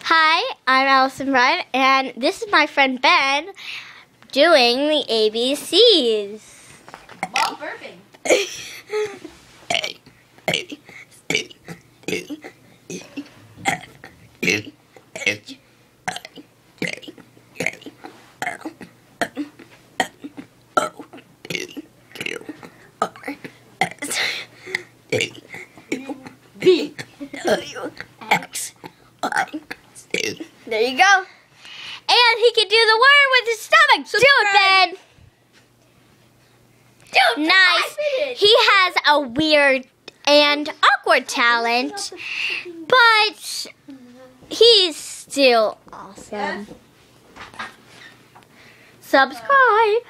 Hi, I'm Allison Ryan, and this is my friend Ben doing the ABCs. While burping. B W X Y Z. There you go. And he can do the word with his stomach. Do it, Ben. Do it. Nice. He has a weird and awkward talent, but he's still awesome. Subscribe.